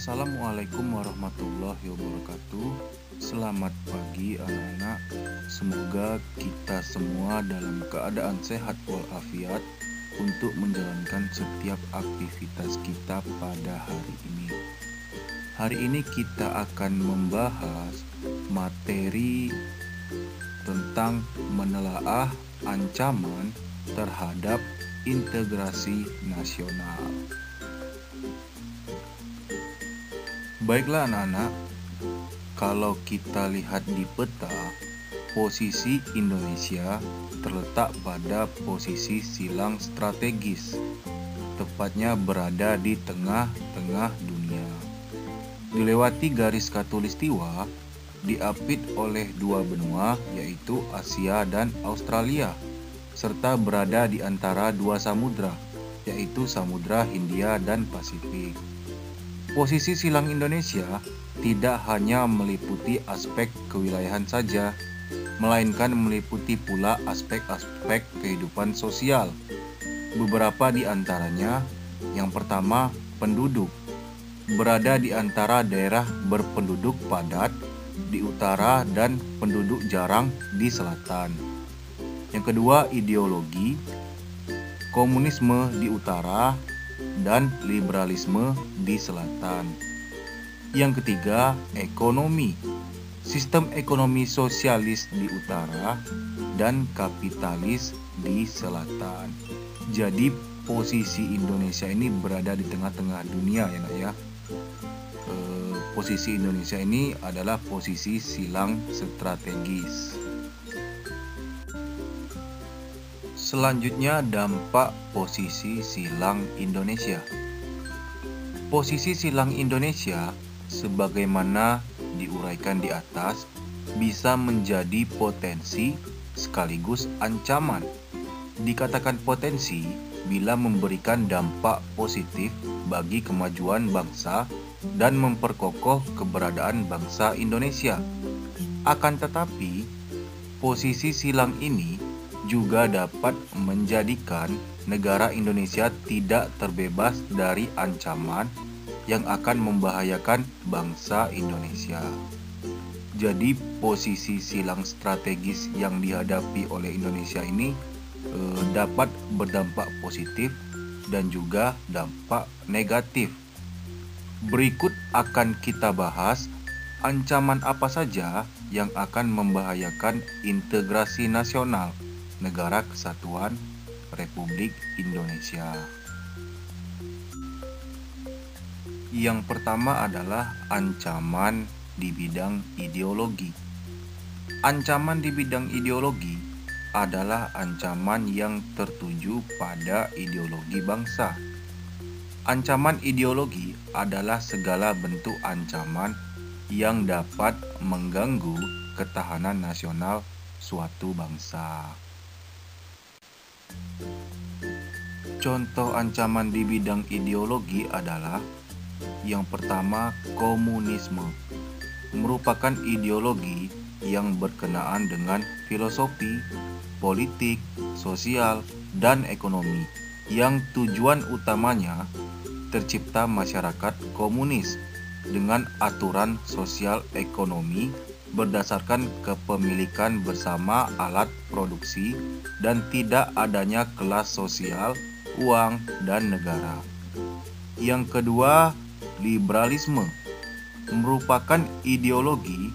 Assalamualaikum warahmatullahi wabarakatuh. Selamat pagi anak-anak. Semoga kita semua dalam keadaan sehat walafiat untuk menjalankan setiap aktivitas kita pada hari ini. Hari ini kita akan membahas materi tentang menelaah ancaman terhadap integrasi nasional. Baiklah anak-anak, kalau kita lihat di peta, posisi Indonesia terletak pada posisi silang strategis, tepatnya berada di tengah-tengah dunia. Dilewati garis khatulistiwa, diapit oleh dua benua yaitu Asia dan Australia, serta berada di antara dua samudra, yaitu Samudra Hindia dan Pasifik. Posisi silang Indonesia tidak hanya meliputi aspek kewilayahan saja, melainkan meliputi pula aspek-aspek kehidupan sosial. Beberapa di antaranya, yang pertama, penduduk. Berada di antara daerah berpenduduk padat di utara dan penduduk jarang di selatan. Yang kedua, ideologi. Komunisme di utara dan liberalisme di selatan. Yang ketiga, ekonomi. Sistem ekonomi sosialis di utara dan kapitalis di selatan. Jadi posisi Indonesia ini berada di tengah-tengah dunia ya nak ya. Posisi Indonesia ini adalah posisi silang strategis. Selanjutnya, dampak posisi silang Indonesia. Posisi silang Indonesia, sebagaimana diuraikan di atas, bisa menjadi potensi sekaligus ancaman. Dikatakan potensi bila memberikan dampak positif bagi kemajuan bangsa dan memperkokoh keberadaan bangsa Indonesia. Akan tetapi, posisi silang ini juga dapat menjadikan negara Indonesia tidak terbebas dari ancaman yang akan membahayakan bangsa Indonesia. Jadi posisi silang strategis yang dihadapi oleh Indonesia ini dapat berdampak positif dan juga dampak negatif. Berikut akan kita bahas ancaman apa saja yang akan membahayakan integrasi nasional Negara Kesatuan Republik Indonesia. Yang pertama adalah ancaman di bidang ideologi. Ancaman di bidang ideologi adalah ancaman yang tertuju pada ideologi bangsa. Ancaman ideologi adalah segala bentuk ancaman yang dapat mengganggu ketahanan nasional suatu bangsa. Contoh ancaman di bidang ideologi adalah yang pertama, komunisme. Merupakan ideologi yang berkenaan dengan filosofi, politik, sosial, dan ekonomi yang tujuan utamanya tercipta masyarakat komunis dengan aturan sosial ekonomi berdasarkan kepemilikan bersama alat produksi dan tidak adanya kelas sosial, uang, dan negara. Yang kedua, liberalisme merupakan ideologi,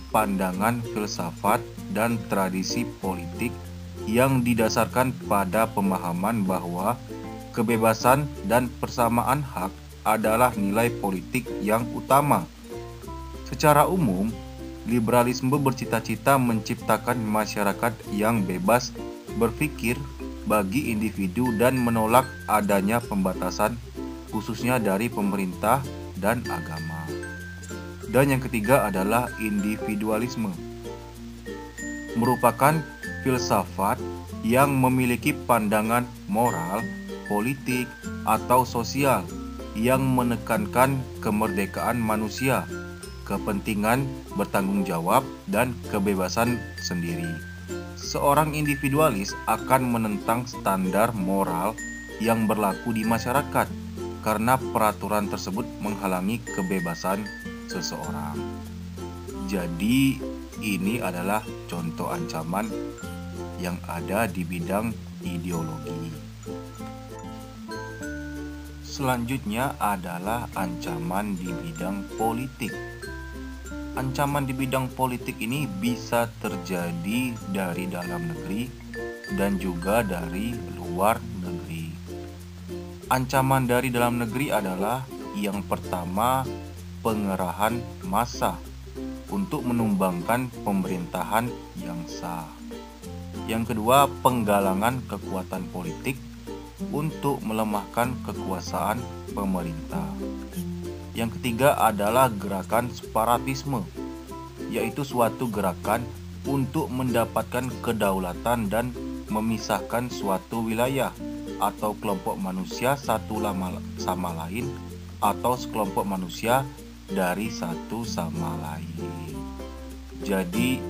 pandangan filsafat, dan tradisi politik yang didasarkan pada pemahaman bahwa kebebasan dan persamaan hak adalah nilai politik yang utama. Secara umum, liberalisme bercita-cita menciptakan masyarakat yang bebas berpikir bagi individu dan menolak adanya pembatasan khususnya dari pemerintah dan agama. Dan yang ketiga adalah individualisme. Merupakan filsafat yang memiliki pandangan moral, politik, atau sosial yang menekankan kemerdekaan manusia, kepentingan bertanggung jawab, dan kebebasan sendiri. Seorang individualis akan menentang standar moral yang berlaku di masyarakat karena peraturan tersebut menghalangi kebebasan seseorang. Jadi ini adalah contoh ancaman yang ada di bidang ideologi. Selanjutnya adalah ancaman di bidang politik. Ancaman di bidang politik ini bisa terjadi dari dalam negeri dan juga dari luar negeri. Ancaman dari dalam negeri adalah yang pertama, pengerahan massa untuk menumbangkan pemerintahan yang sah. Yang kedua, penggalangan kekuatan politik untuk melemahkan kekuasaan pemerintah. Yang ketiga adalah gerakan separatisme, yaitu suatu gerakan untuk mendapatkan kedaulatan dan memisahkan suatu wilayah atau kelompok manusia satu sama lain atau sekelompok manusia dari satu sama lain. Jadi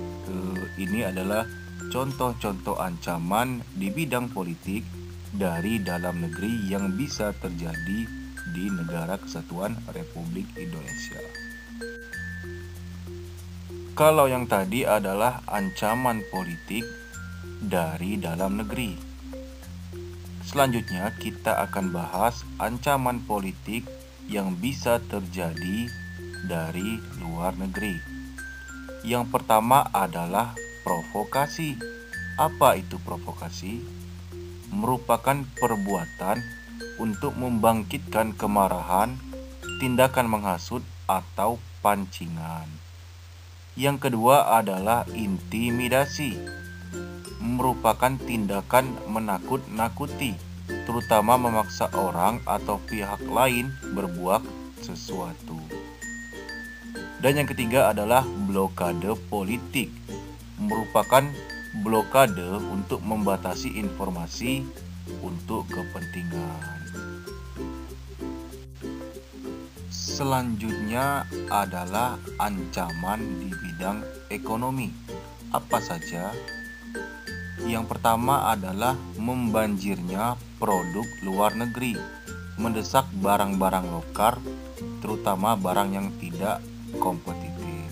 ini adalah contoh-contoh ancaman di bidang politik dari dalam negeri yang bisa terjadi di Negara Kesatuan Republik Indonesia. Kalau yang tadi adalah ancaman politik dari dalam negeri. Selanjutnya kita akan bahas ancaman politik yang bisa terjadi dari luar negeri. Yang pertama adalah provokasi. Apa itu provokasi? Merupakan perbuatan untuk membangkitkan kemarahan, tindakan menghasut, atau pancingan. Yang kedua adalah intimidasi. Merupakan tindakan menakut-nakuti, terutama memaksa orang atau pihak lain berbuat sesuatu. Dan yang ketiga adalah blokade politik. Merupakan blokade untuk membatasi informasi untuk kepentingan. Selanjutnya adalah ancaman di bidang ekonomi. Apa saja? Yang pertama adalah membanjirnya produk luar negeri, mendesak barang-barang lokal, terutama barang yang tidak kompetitif.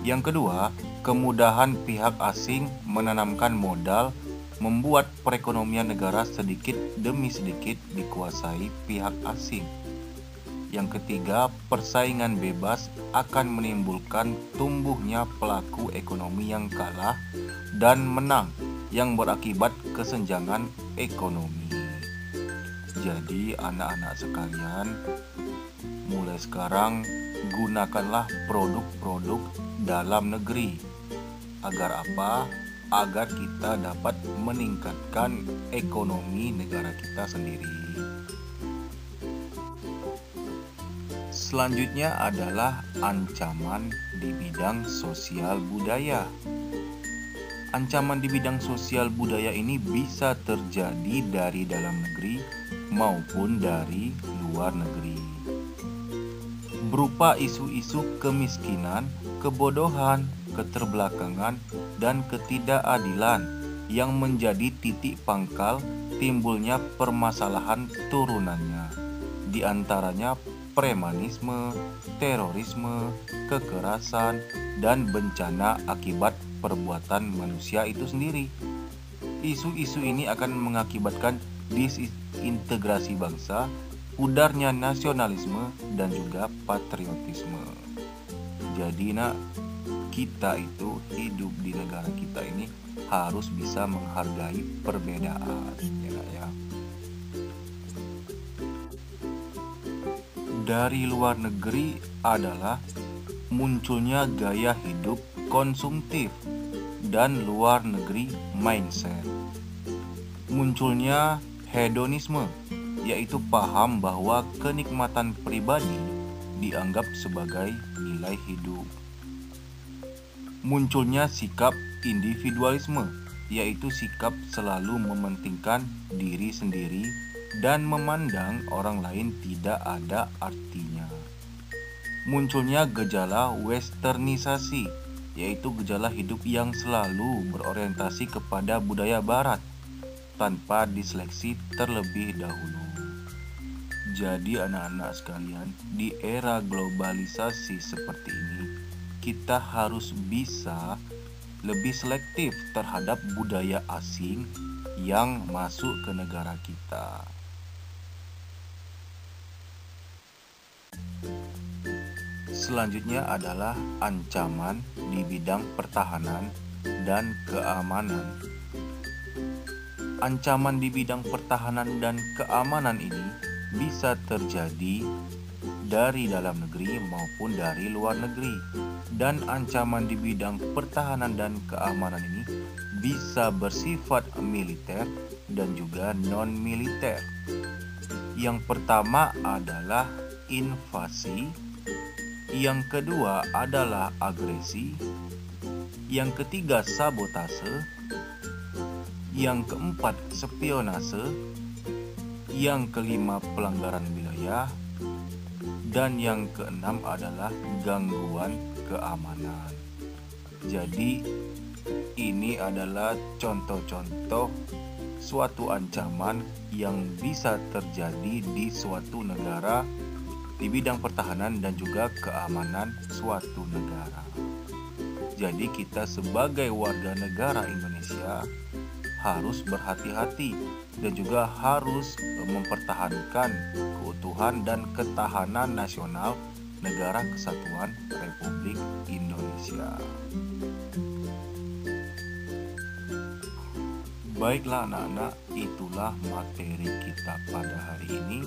Yang kedua, kemudahan pihak asing menanamkan modal, membuat perekonomian negara sedikit demi sedikit dikuasai pihak asing. Yang ketiga, persaingan bebas akan menimbulkan tumbuhnya pelaku ekonomi yang kalah dan menang, yang berakibat kesenjangan ekonomi. Jadi anak-anak sekalian, mulai sekarang gunakanlah produk-produk dalam negeri. Agar apa? Agar kita dapat meningkatkan ekonomi negara kita sendiri. Selanjutnya adalah ancaman di bidang sosial budaya. Ancaman di bidang sosial budaya ini bisa terjadi dari dalam negeri maupun dari luar negeri. Berupa isu-isu kemiskinan, kebodohan, keterbelakangan, dan ketidakadilan yang menjadi titik pangkal timbulnya permasalahan turunannya, di antaranya premanisme, terorisme, kekerasan, dan bencana akibat perbuatan manusia itu sendiri. Isu-isu ini akan mengakibatkan disintegrasi bangsa, pudarnya nasionalisme, dan juga patriotisme. Jadi kita itu hidup di negara kita ini harus bisa menghargai perbedaan, ya. Dari luar negeri adalah munculnya gaya hidup konsumtif dan luar negeri mindset. Munculnya hedonisme, yaitu paham bahwa kenikmatan pribadi dianggap sebagai nilai hidup. Munculnya sikap individualisme, yaitu sikap selalu mementingkan diri sendiri dan memandang orang lain tidak ada artinya. Munculnya gejala westernisasi, yaitu gejala hidup yang selalu berorientasi kepada budaya barat tanpa diseleksi terlebih dahulu. Jadi anak-anak sekalian, di era globalisasi seperti ini, kita harus bisa lebih selektif terhadap budaya asing yang masuk ke negara kita. Selanjutnya adalah ancaman di bidang pertahanan dan keamanan. Ancaman di bidang pertahanan dan keamanan ini bisa terjadi dari dalam negeri maupun dari luar negeri. Dan ancaman di bidang pertahanan dan keamanan ini bisa bersifat militer dan juga non-militer. Yang pertama adalah invasi, yang kedua adalah agresi, yang ketiga sabotase, yang keempat spionase, yang kelima pelanggaran wilayah, dan yang keenam adalah gangguan keamanan. Jadi ini adalah contoh-contoh suatu ancaman yang bisa terjadi di suatu negara di bidang pertahanan dan juga keamanan suatu negara. Jadi kita sebagai warga negara Indonesia harus berhati-hati dan juga harus mempertahankan keutuhan dan ketahanan nasional Negara Kesatuan Republik Indonesia. Baiklah anak-anak, itulah materi kita pada hari ini.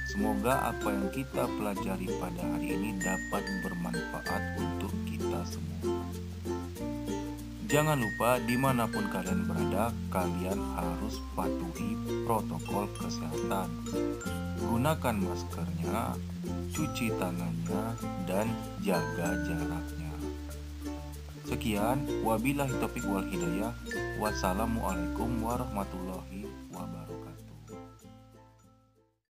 Semoga apa yang kita pelajari pada hari ini dapat bermanfaat untuk kita semua. Jangan lupa dimanapun kalian berada, kalian harus patuhi protokol kesehatan. Gunakan maskernya, cuci tangannya, dan jaga jaraknya. Sekian, wabillahi taufiq wal hidayah. Wassalamualaikum warahmatullahi